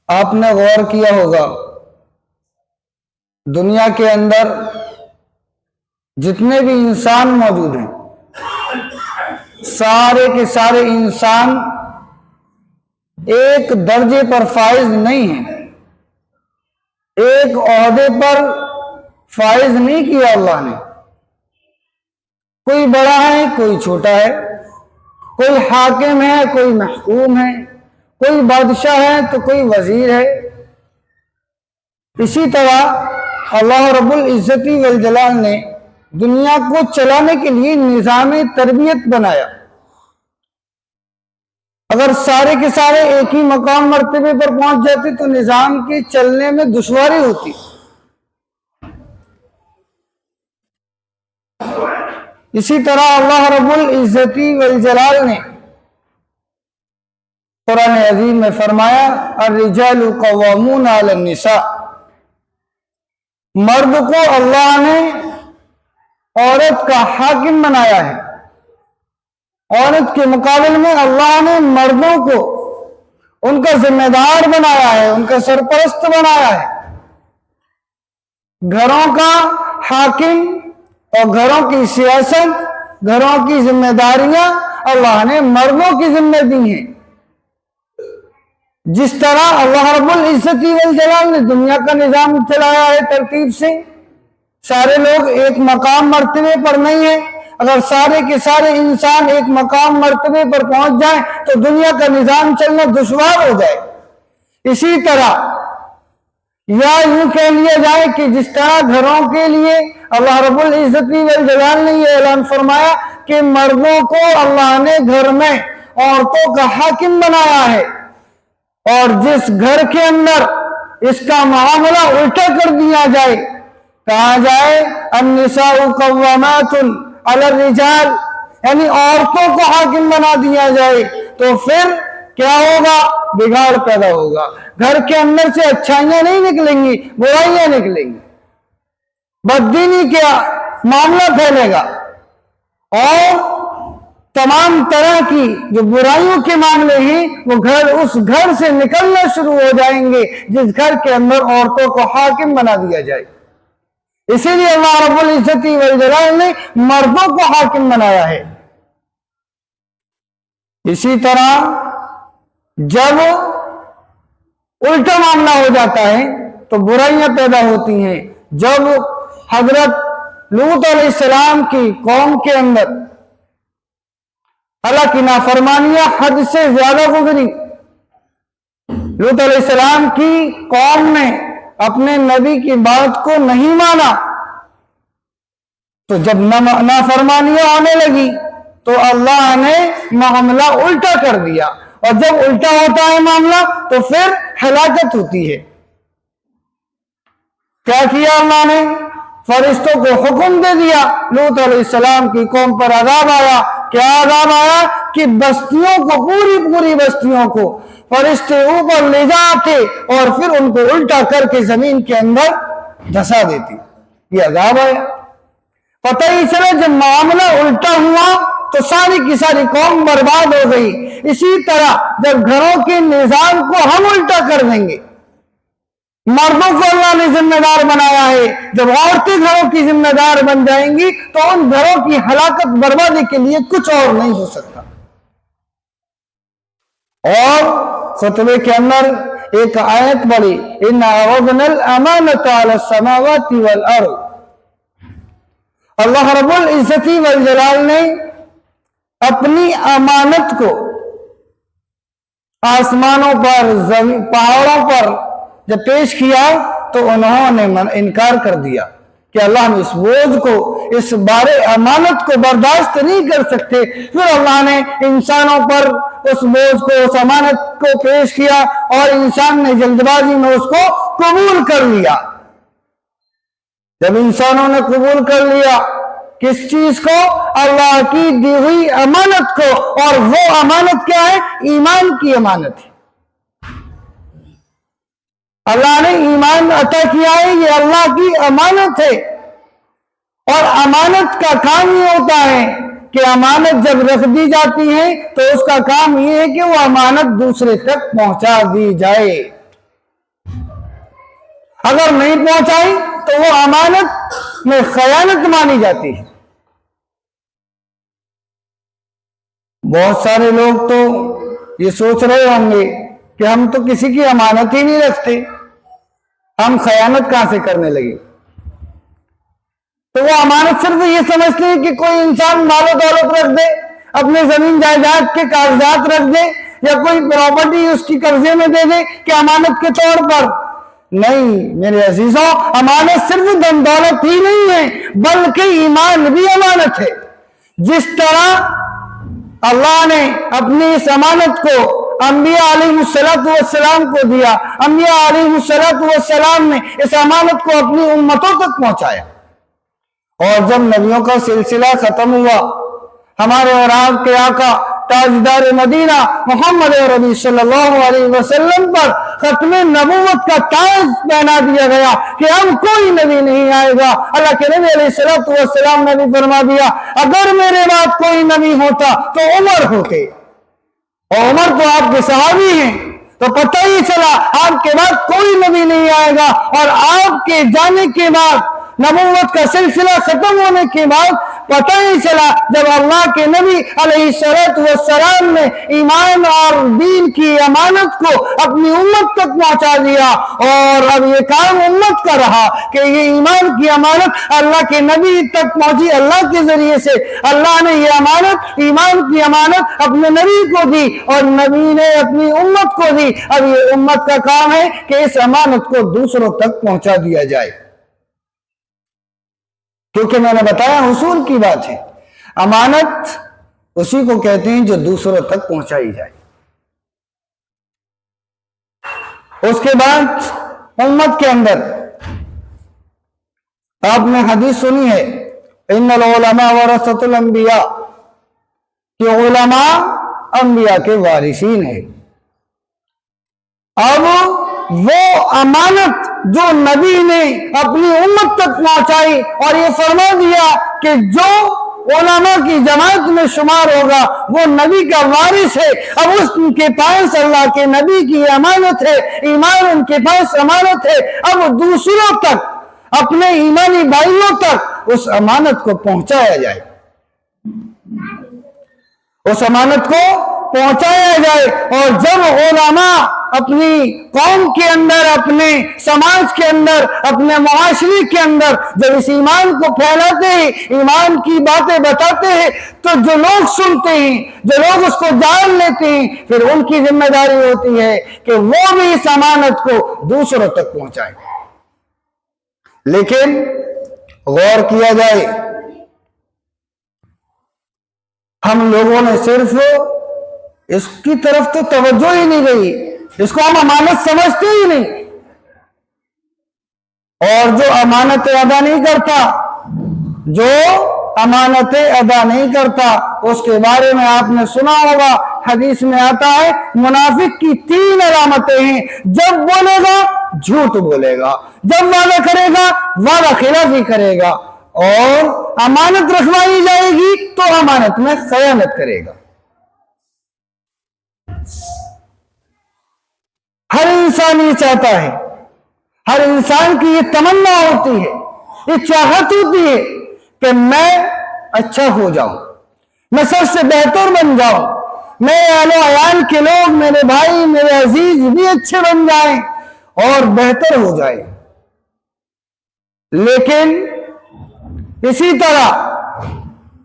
آپ نے غور کیا ہوگا دنیا کے اندر جتنے بھی انسان موجود ہیں سارے کے سارے انسان ایک درجے پر فائز نہیں ہیں، ایک عہدے پر فائز نہیں کیا اللہ نے۔ کوئی بڑا ہے، کوئی چھوٹا ہے، کوئی حاکم ہے، کوئی محکوم ہے، کوئی بادشاہ ہے تو کوئی وزیر ہے۔ اسی طرح اللہ رب العزت والجلال نے دنیا کو چلانے کے لیے نظام تربیت بنایا۔ اگر سارے کے سارے ایک ہی مقام مرتبے پر پہنچ جاتے تو نظام کے چلنے میں دشواری ہوتی۔ اسی طرح اللہ رب العزت والجلال نے قرآن عظیم میں فرمایا الرجال قوامون علی النساء، مرد کو اللہ نے عورت کا حاکم بنایا ہے۔ عورت کے مقابل میں اللہ نے مردوں کو ان کا ذمہ دار بنایا ہے، ان کا سرپرست بنایا ہے۔ گھروں کا حاکم اور گھروں کی سیاست، گھروں کی ذمہ داریاں اللہ نے مردوں کی ذمہ دی ہیں۔ جس طرح اللہ رب العزت والجلال نے دنیا کا نظام چلایا ہے ترتیب سے، سارے لوگ ایک مقام مرتبے پر نہیں ہیں۔ اگر سارے کے سارے انسان ایک مقام مرتبے پر پہنچ جائیں تو دنیا کا نظام چلنا دشوار ہو جائے۔ اسی طرح یا یوں کہہ لیا جائے کہ جس طرح گھروں کے لیے اللہ رب العزت والجلال نے یہ اعلان فرمایا کہ مردوں کو اللہ نے گھر میں عورتوں کا حاکم بنایا ہے، اور جس گھر کے اندر اس کا معاملہ الٹا کر دیا جائے، کہا جائے النساء قوامات علی الرجال، یعنی عورتوں کو حاکم بنا دیا جائے، تو پھر کیا ہوگا؟ بگاڑ پیدا ہوگا۔ گھر کے اندر سے اچھائیاں نہیں نکلیں گی، برائیاں نکلیں گی، بددینی کا معاملہ پھیلے گا، اور تمام طرح کی جو برائیوں کے معاملے ہیں وہ اس گھر سے نکلنا شروع ہو جائیں گے جس گھر کے اندر عورتوں کو حاکم بنا دیا جائے۔ اسی لیے اللہ رب العزت والجلال نے مردوں کو حاکم بنایا ہے۔ اسی طرح جب الٹا معاملہ ہو جاتا ہے تو برائیاں پیدا ہوتی ہیں۔ جب حضرت لوط علیہ السلام کی قوم کے اندر اللہ کی نافرمانیاں حد سے زیادہ گزری، لوط علیہ السلام کی قوم نے اپنے نبی کی بات کو نہیں مانا، تو جب نافرمانیاں ہونے لگی تو اللہ نے معاملہ الٹا کر دیا، اور جب الٹا ہوتا ہے معاملہ تو پھر ہلاکت ہوتی ہے۔ کیا کیا اللہ نے؟ فرشتوں کو حکم دے دیا، لوط علیہ السلام کی قوم پر عذاب آیا۔ کیا عذاب آیا؟ کہ بستیوں کو، پوری بستیوں کو فرشتے اوپر لے جاتے اور پھر ان کو الٹا کر کے زمین کے اندر دھسا دیتی۔ یہ عذاب آیا۔ پتہ ہی چلا جب معاملہ الٹا ہوا تو ساری کی ساری قوم برباد ہو گئی۔ اسی طرح جب گھروں کے نظام کو ہم الٹا کر دیں گے، مردوں کو اللہ نے ذمہ دار بنایا ہے، جب عورتیں گھروں کی ذمہ دار بن جائیں گی تو ان گھروں کی ہلاکت بربادی کے لیے کچھ اور نہیں ہو سکتا۔ اور خطبے کے اندر ایک آیت پڑھی اِنَّا عَرَضْنَا الْأَمَانَةَ عَلَى السَّمَاوَاتِ وَالْأَرْضِ۔ اللہ رب العزت والجلال نے اپنی امانت کو آسمانوں پر، پہاڑوں پر جب پیش کیا تو انہوں نے انکار کر دیا کہ اللہ ہم اس بوجھ کو، اس بار امانت کو برداشت نہیں کر سکتے۔ پھر اللہ نے انسانوں پر اس بوجھ کو، اس امانت کو پیش کیا، اور انسان نے جلد بازی میں اس کو قبول کر لیا۔ جب انسانوں نے قبول کر لیا کس چیز کو؟ اللہ کی دی ہوئی امانت کو، اور وہ امانت کیا ہے؟ ایمان کی امانت ہے۔ اللہ نے ایمان عطا کیا ہے، یہ اللہ کی امانت ہے، اور امانت کا کام یہ ہوتا ہے کہ امانت جب رکھ دی جاتی ہے تو اس کا کام یہ ہے کہ وہ امانت دوسرے تک پہنچا دی جائے۔ اگر نہیں پہنچائی تو وہ امانت میں خیانت مانی جاتی ہے۔ بہت سارے لوگ تو یہ سوچ رہے ہوں گے کہ ہم تو کسی کی امانت ہی نہیں رکھتے، ہم خیانت کہاں سے کرنے لگے؟ تو وہ امانت صرف یہ سمجھتے ہیں کہ کوئی انسان مال و دولت رکھ دے، اپنے زمین جائیداد کے کاغذات رکھ دے، یا کوئی پراپرٹی اس کی قرضے میں دے دے کہ امانت کے طور پر۔ نہیں میرے عزیزوں، امانت صرف دم دولت ہی نہیں ہے بلکہ ایمان بھی امانت ہے۔ جس طرح اللہ نے اپنی اس امانت کو انبیاء علیہ السلام کو دیا، انبیاء علیہ السلام نے اس امانت کو اپنی امتوں تک پہنچایا، اور جب نبیوں کا سلسلہ ختم ہوا، ہمارے اور آپ کے آقا تاجدار مدینہ محمد عربی صلی اللہ علیہ وسلم پر ختم نبوت کا تاج پہنا دیا گیا کہ اب کوئی نبی نہیں آئے گا۔ اللہ کے نبی علیہ السلام نے بھی فرما دیا اگر میرے بعد کوئی نبی ہوتا تو عمر ہوتے، اور عمر تو آپ کے صحابی ہیں، تو پتہ ہی چلا آپ کے بعد کوئی نبی نہیں آئے گا، اور آپ کے جانے کے بعد نبوت کا سلسلہ ختم ہونے کے بعد پتہ ہی چلا جب اللہ کے نبی علیہ السلام نے ایمان اور دین کی امانت کو اپنی امت تک پہنچا دیا، اور اب یہ کام امت کا رہا کہ یہ ایمان کی امانت اللہ کے نبی تک پہنچی، اللہ کے ذریعے سے اللہ نے یہ امانت، ایمان کی امانت اپنے نبی کو دی، اور نبی نے اپنی امت کو دی۔ اب یہ امت کا کام ہے کہ اس امانت کو دوسروں تک پہنچا دیا جائے، کیونکہ میں نے بتایا حصول کی بات ہے، امانت اسی کو کہتے ہیں جو دوسروں تک پہنچائی جائے۔ اس کے بعد امت کے اندر آپ نے حدیث سنی ہے ان العلماء ورثۃ الانبیاء، کہ علماء انبیاء کے وارثین ہیں۔ اب وہ امانت جو نبی نے اپنی امت تک پہنچائی اور یہ فرما دیا کہ جو علماء کی جماعت میں شمار ہوگا وہ نبی کا وارث ہے، اب اس کے پاس اللہ کے نبی کی امانت ہے، ایمان ان کے پاس امانت ہے، اب دوسروں تک، اپنے ایمانی بھائیوں تک اس امانت کو پہنچایا جائے، اس امانت کو پہنچایا جائے۔ اور جب علماء اپنی قوم کے اندر، اپنے سماج کے اندر، اپنے معاشرے کے اندر جب اس ایمان کو پھیلاتے ہیں، ایمان کی باتیں بتاتے ہیں، تو جو لوگ سنتے ہیں، جو لوگ اس کو جان لیتے ہیں، پھر ان کی ذمہ داری ہوتی ہے کہ وہ بھی اس امانت کو دوسروں تک پہنچائیں۔ لیکن غور کیا جائے، ہم لوگوں نے صرف اس کی طرف تو توجہ ہی نہیں رہی، اس کو ہم امانت سمجھتے ہی نہیں، اور جو امانت ادا نہیں کرتا، جو امانت ادا نہیں کرتا، اس کے بارے میں آپ نے سنا ہوگا، حدیث میں آتا ہے منافق کی 3 علامتیں ہیں، جب بولے گا جھوٹ بولے گا، جب وعدہ کرے گا وعدہ خلافی کرے گا، اور امانت رکھوائی جائے گی تو امانت میں خیانت کرے گا۔ ہر انسان یہ چاہتا ہے، ہر انسان کی یہ تمنا ہوتی ہے، یہ چاہت ہوتی ہے کہ میں اچھا ہو جاؤں، میں سب سے بہتر بن جاؤں، میرے اہل و عیال کے لوگ، میرے بھائی، میرے عزیز بھی اچھے بن جائیں اور بہتر ہو جائیں۔ لیکن اسی طرح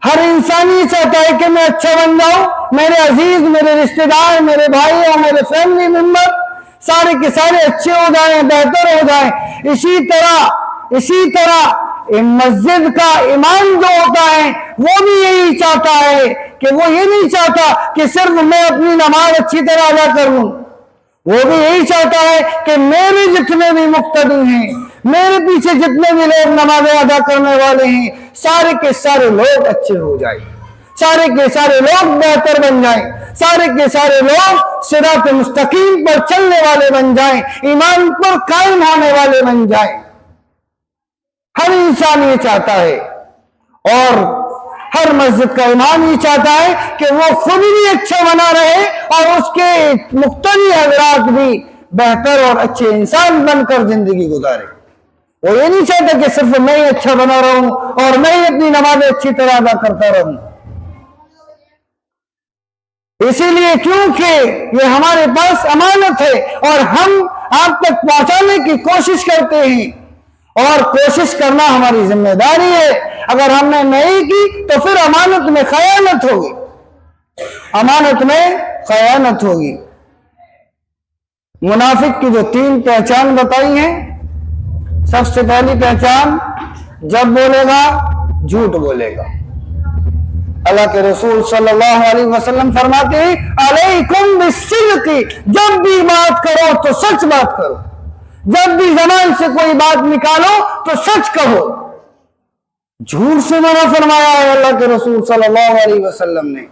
ہر انسان یہ چاہتا ہے کہ میں اچھا بن جاؤں، میرے عزیز، میرے رشتہ دار، میرے بھائی اور میرے فیملی ممبر سارے کے سارے اچھے ہو جائیں، بہتر ہو جائیں۔ اسی طرح مسجد کا امام جو ہوتا ہے وہ بھی یہی چاہتا ہے کہ وہ یہ نہیں چاہتا کہ صرف میں اپنی نماز اچھی طرح ادا کر لوں، وہ بھی یہی چاہتا ہے کہ میرے جتنے بھی مقتدی ہیں، میرے پیچھے جتنے بھی لوگ نمازیں ادا کرنے والے ہیں، سارے کے سارے لوگ اچھے ہو جائیں، سارے کے سارے لوگ بہتر بن جائیں، سارے کے سارے لوگ صراط مستقیم پر چلنے والے بن جائیں، ایمان پر قائم ہونے والے بن جائیں۔ ہر انسان یہ چاہتا ہے، اور ہر مسجد کا امام یہ چاہتا ہے کہ وہ خود بھی اچھا بنا رہے اور اس کے مقتدی حضرات بھی بہتر اور اچھے انسان بن کر زندگی گزارے۔ وہ یہ نہیں چاہتا کہ صرف میں ہی اچھا بنا رہوں اور میں ہی اپنی نماز اچھی طرح ادا کرتا رہوں. اسی لیے کیونکہ یہ ہمارے پاس امانت ہے اور ہم آپ تک پہنچانے کی کوشش کرتے ہیں اور کوشش کرنا ہماری ذمہ داری ہے. اگر ہم نے نہیں کی تو پھر امانت میں خیانت ہوگی، امانت میں خیانت ہوگی. منافق کی جو 3 پہچان بتائی ہیں، سب سے پہلی پہچان، جب بولے گا جھوٹ بولے گا. اللہ کے رسول صلی اللہ علیہ وسلم فرماتے ہیں علیکم بالصدق، جب بھی بات کرو تو سچ بات کرو، جب بھی زبان سے کوئی بات نکالو تو سچ کہو. جھوٹ سے منع فرمایا ہے اللہ کے رسول صلی اللہ علیہ وسلم نے.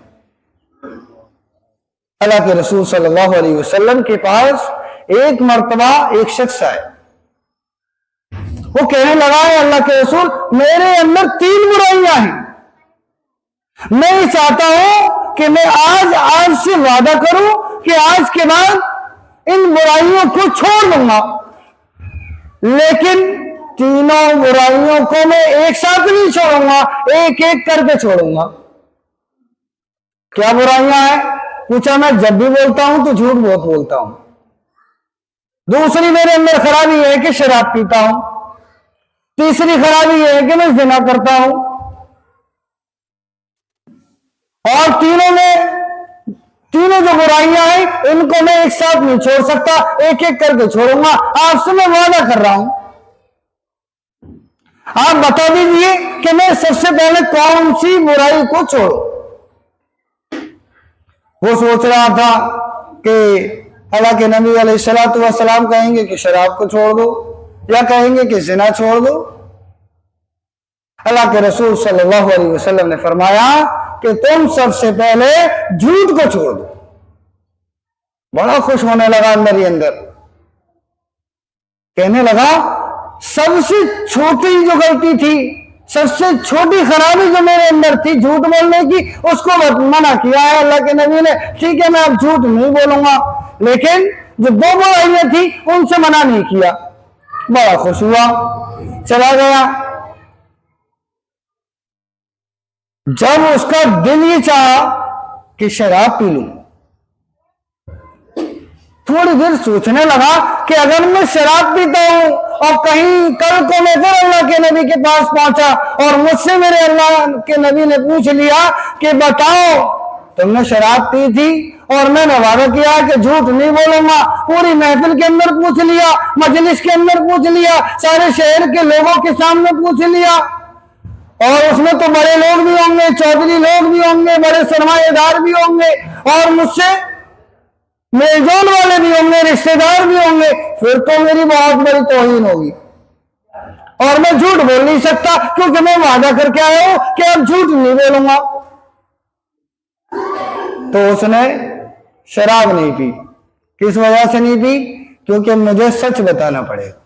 اللہ کے رسول صلی اللہ علیہ وسلم کے پاس ایک مرتبہ ایک شخص آئے، وہ کہنے لگا ہے اللہ کے رسول میرے اندر 3 برائیاں ہیں، میں یہ چاہتا ہوں کہ میں آج سے وعدہ کروں کہ آج کے بعد ان برائیوں کو چھوڑ دوں گا، لیکن 3 برائیوں کو میں ایک ساتھ نہیں چھوڑوں گا، ایک ایک کر کے چھوڑوں گا. کیا برائیاں ہیں؟ پوچھا میں جب بھی بولتا ہوں تو جھوٹ بہت بولتا ہوں. دوسری میرے اندر خرابی ہے کہ شراب پیتا ہوں. تیسری خرابی یہ ہے کہ میں زنا کرتا ہوں. اور تینوں جو برائیاں ہیں ان کو میں ایک ساتھ نہیں چھوڑ سکتا، ایک ایک کر کے چھوڑوں گا. آپ سے میں وعدہ کر رہا ہوں، آپ بتا دیجئے کہ میں سب سے پہلے کون سی برائی کو چھوڑوں. وہ سوچ رہا تھا کہ اللہ کے نبی علیہ الصلوۃ والسلام کہیں گے کہ شراب کو چھوڑ دو یا کہیں گے کہ زنا چھوڑ دو. اللہ کے رسول صلی اللہ علیہ وسلم نے فرمایا کہ تم سب سے پہلے جھوٹ کو چھوڑ دو. بڑا خوش ہونے لگا اندر ہی اندر، کہنے لگا سب سے چھوٹی جو غلطی تھی، سب سے چھوٹی خرابی جو میرے اندر تھی جھوٹ بولنے کی، اس کو منع کیا ہے اللہ کے نبی نے. ٹھیک ہے میں اب جھوٹ نہیں بولوں گا، لیکن جو 2 برائیاں تھی ان سے منع نہیں کیا. بڑا خوش ہوا، چلا گیا. جب اس کا دل یہ چاہا کہ شراب پی لوں، تھوڑی دیر سوچنے لگا کہ اگر میں شراب پیتا ہوں اور کہیں کل کو میں پھر اللہ کے نبی کے پاس پہنچا اور مجھ سے میرے اللہ کے نبی نے پوچھ لیا کہ بتاؤ تم نے شراب پی تھی اور میں نے وعدہ کیا کہ جھوٹ نہیں بولوں گا، پوری محفل کے اندر پوچھ لیا، مجلس کے اندر پوچھ لیا، سارے شہر کے لوگوں کے سامنے پوچھ لیا، اور اس میں تو بڑے لوگ بھی ہوں گے، چودھری لوگ بھی ہوں گے، بڑے سرمایہ دار بھی ہوں گے، اور مجھ سے میل جول والے بھی ہوں گے، رشتے دار بھی ہوں گے، پھر تو میری بہت بڑی توہین ہوگی اور میں جھوٹ بول نہیں سکتا کیونکہ میں وعدہ کر کے آیا ہوں کہ اب جھوٹ نہیں بولوں گا. تو اس نے شراب نہیں پی. کس وجہ سے نہیں پی؟ کیونکہ مجھے سچ بتانا پڑے گا.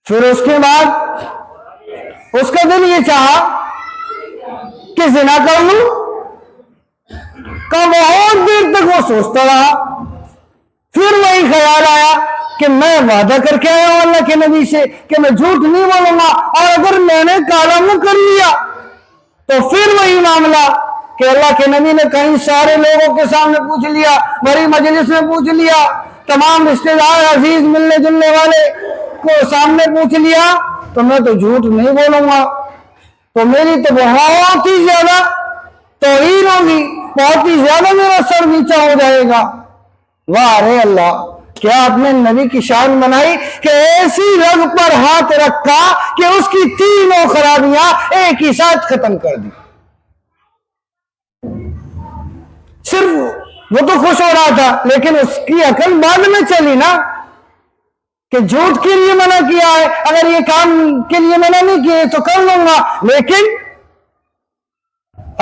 پھر اس کے بعد اس کا دل یہ چاہا کہ زنا کر لوں کا. بہت دیر تک وہ سوچتا رہا، پھر وہی خیال آیا کہ میں وعدہ کر کے آیا ہوں اللہ کے نبی سے کہ میں جھوٹ نہیں بولوں گا، اور اگر میں نے کالا منہ کر لیا تو پھر وہی معاملہ کہ اللہ کے نبی نے کہیں سارے لوگوں کے سامنے پوچھ لیا، بڑی مجلس میں پوچھ لیا، تمام رشتے دار عزیز ملنے جلنے والے کو سامنے پوچھ لیا، تو میں تو جھوٹ نہیں بولوں گا، تو میری تو بہت ہی زیادہ توہین ہوگی، بہت ہی زیادہ میرا سر نیچا ہو جائے گا. واہ رے اللہ، کیا آپ نے نبی کی شان بنائی کہ ایسی رگ پر ہاتھ رکھا کہ اس کی 3 خرابیاں ایک ہی ساتھ ختم کر دی. صرف وہ تو خوش ہو رہا تھا لیکن اس کی عقل بعد میں چلی نا کہ جھوٹ کے لیے منع کیا ہے، اگر یہ کام کے لیے منع نہیں کیے تو کر لوں گا. لیکن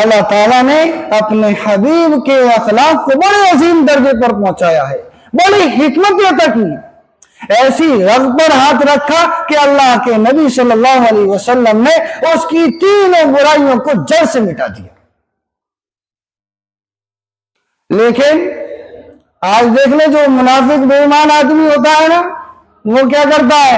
اللہ تعالیٰ نے اپنے حبیب کے اخلاق کو بڑے عظیم درجے پر پہنچایا ہے، بڑی حکمت عطا کی، ایسی رگ پر ہاتھ رکھا کہ اللہ کے نبی صلی اللہ علیہ وسلم نے اس کی 3 برائیوں کو جڑ سے مٹا دیا. لیکن آج دیکھ لیں جو منافق بے ایمان آدمی ہوتا ہے نا، وہ کیا کرتا ہے؟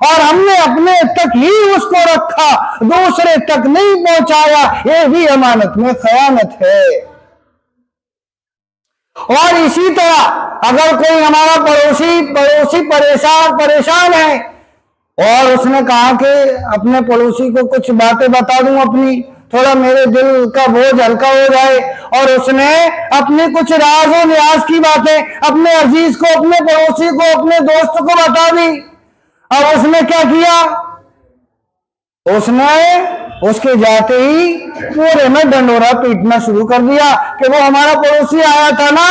اور ہم نے اپنے تک ہی اس کو رکھا، دوسرے تک نہیں پہنچایا، یہ بھی امانت میں خیانت ہے۔ اور اسی طرح اگر کوئی ہمارا پڑوسی پریشان ہے اور اس نے کہا کہ اپنے پڑوسی کو کچھ باتیں بتا دوں اپنی، تھوڑا میرے دل کا بوجھ ہلکا ہو جائے، اور اس نے اپنے کچھ راز و نیاز کی باتیں اپنے عزیز کو، اپنے پڑوسی کو، اپنے دوست کو بتا دی، اور اس نے کیا کیا؟ اس نے اس کے جاتے ہی پورے میں ڈنڈورا پیٹنا شروع کر دیا کہ وہ ہمارا پڑوسی آیا تھا نا،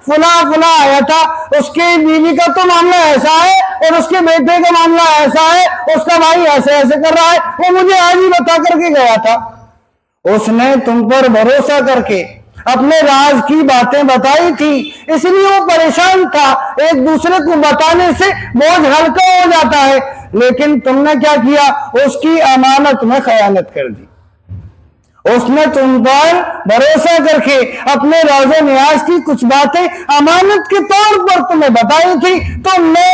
فلاں آیا تھا، اس کی بیوی کا تو معاملہ ایسا ہے، اور اس کے بیٹے کا معاملہ ایسا ہے، اس کا بھائی ایسے کر رہا ہے، وہ مجھے آج ہی بتا کر کے گیا تھا۔ اس نے تم پر بھروسہ کر کے اپنے راز کی باتیں بتائی تھی، اس لیے وہ پریشان تھا۔ ایک دوسرے کو بتانے سے بوجھ ہلکا ہو جاتا ہے، لیکن تم نے کیا کیا؟ اس کی امانت میں خیانت کر دی۔ اس نے تم پر بھروسہ کر کے اپنے راز و نیاز کی کچھ باتیں امانت کے طور پر تمہیں بتائی تھی، تم نے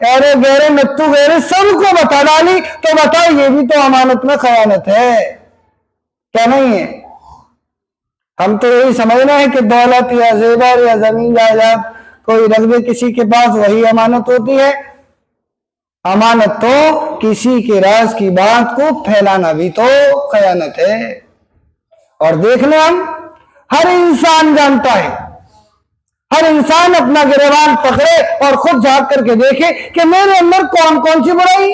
ایرے گہرے نتو گہرے سب کو بتا ڈالی، تو بتاؤ یہ بھی تو امانت میں خیانت ہے کیا نہیں ہے؟ ہم تو یہی سمجھنا ہے کہ دولت یا زیور یا زمین جائیداد کوئی رکھ دے کسی کے پاس وہی امانت ہوتی ہے۔ امانت تو کسی کے راز کی بات کو پھیلانا بھی تو خیانت ہے۔ اور دیکھ لیں، ہم ہر انسان جانتا ہے، ہر انسان اپنا گریبان پکڑے اور خود جھانک کر کے دیکھے کہ میرے اندر کون کون سی برائی۔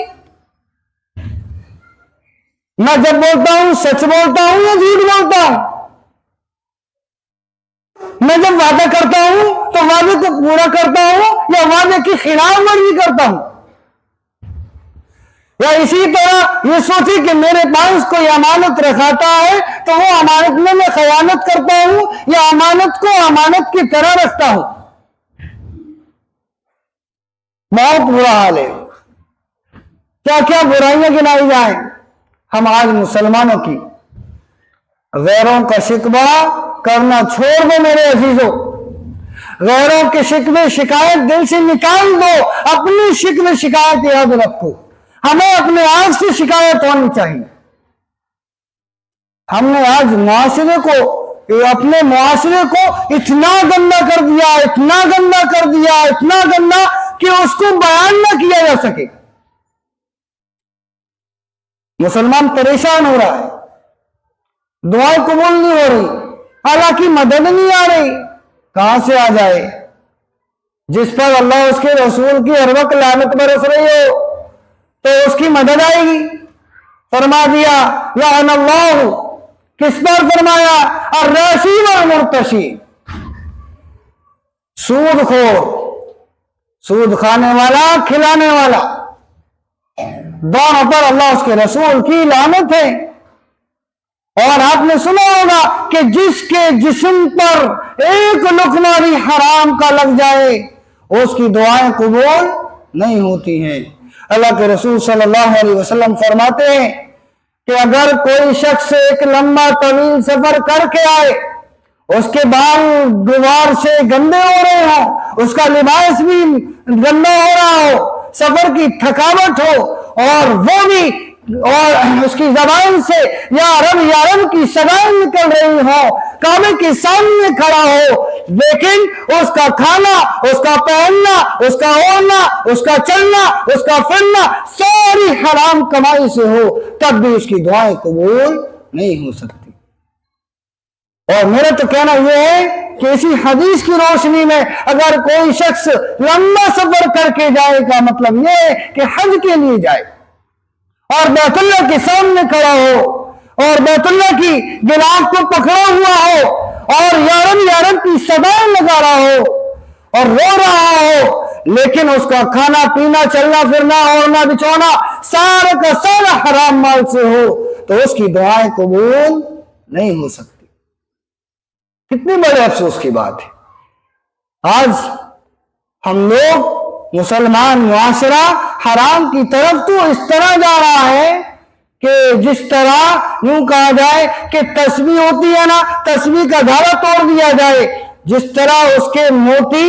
میں جب بولتا ہوں سچ بولتا ہوں یا جھوٹ بولتا ہوں؟ میں جب وعدہ کرتا ہوں تو وعدے کو پورا کرتا ہوں یا وعدے کی خلاف ورزی کرتا ہوں؟ یا اسی طرح یہ سوچی کہ میرے پاس کوئی امانت رکھاتا ہے تو وہ امانت میں خیانت کرتا ہوں یا امانت کو امانت کی طرح رکھتا ہوں؟ بہت برا حال ہے۔ کیا کیا برائیاں گنائی جائیں۔ ہم آج مسلمانوں کی غیروں کا شکوہ کرنا چھوڑ دو میرے عزیزوں، غیروں کے شکوے شکایت دل سے نکال دو، اپنی شکوے شکایت یاد رکھو۔ ہمیں اپنے آپ سے شکایت ہونی چاہیے۔ ہم نے آج اپنے معاشرے کو اتنا گندا کر دیا، اتنا گندا کر دیا، اتنا گندا کہ اس کو بیان نہ کیا جا سکے۔ مسلمان پریشان ہو رہا ہے، دعائیں قبول نہیں ہو رہی، اللہ کی مدد نہیں آ رہی، کہاں سے آ جائے؟ جس پر اللہ اس کے رسول کی ہر وقت لعنت برس رہی ہو تو اس کی مدد آئے گی۔ فرما دیا لعن اللہ، کس پر فرمایا؟ الراشی والمرتشی، سود خور، سود کھانے والا، کھلانے والا، دونوں پر اللہ اس کے رسول کی لعنت ہے۔ اور آپ نے سنا ہوگا کہ جس کے جسم پر ایک لقمہ بھی حرام کا لگ جائے اس کی دعائیں قبول نہیں ہوتی ہیں۔ اللہ کے رسول صلی اللہ علیہ وسلم فرماتے ہیں کہ اگر کوئی شخص ایک لمبا طویل سفر کر کے آئے، اس کے بال غبار سے گندے ہو رہے ہوں، اس کا لباس بھی گندا ہو رہا ہو، سفر کی تھکاوٹ ہو، اور وہ بھی اور اس کی زبان سے یا رب کی صدائیں نکل رہی ہو، کعبے کے سامنے کھڑا ہو، لیکن اس کا کھانا، اس کا پہننا، اس کا اوڑھنا، اس کا چلنا، اس کا پھرنا ساری حرام کمائی سے ہو، تب بھی اس کی دعائیں قبول نہیں ہو سکتی۔ اور میرا تو کہنا یہ ہے کہ اسی حدیث کی روشنی میں اگر کوئی شخص لمبا سفر کر کے جائے کا مطلب یہ ہے کہ حج کے لیے جائے اور بیت اللہ کے سامنے کھڑا ہو اور بیت اللہ کی غلاف کو پکڑا ہوا ہو اور یا رب کی صدائیں لگا رہا ہو اور رو رہا ہو، لیکن اس کا کھانا پینا، چلنا پھرنا، اوڑھنا بچھونا سارا کا سارا حرام مال سے ہو تو اس کی دعائیں قبول نہیں ہو سکتی۔ کتنی بڑے افسوس کی بات ہے، آج ہم لوگ مسلمان معاشرہ حرام کی طرف تو اس طرح جا رہا ہے کہ جس طرح یوں کہا جائے کہ تسبیح ہوتی ہے نا، تسبیح کا دھارا توڑ دیا جائے، جس طرح اس کے موتی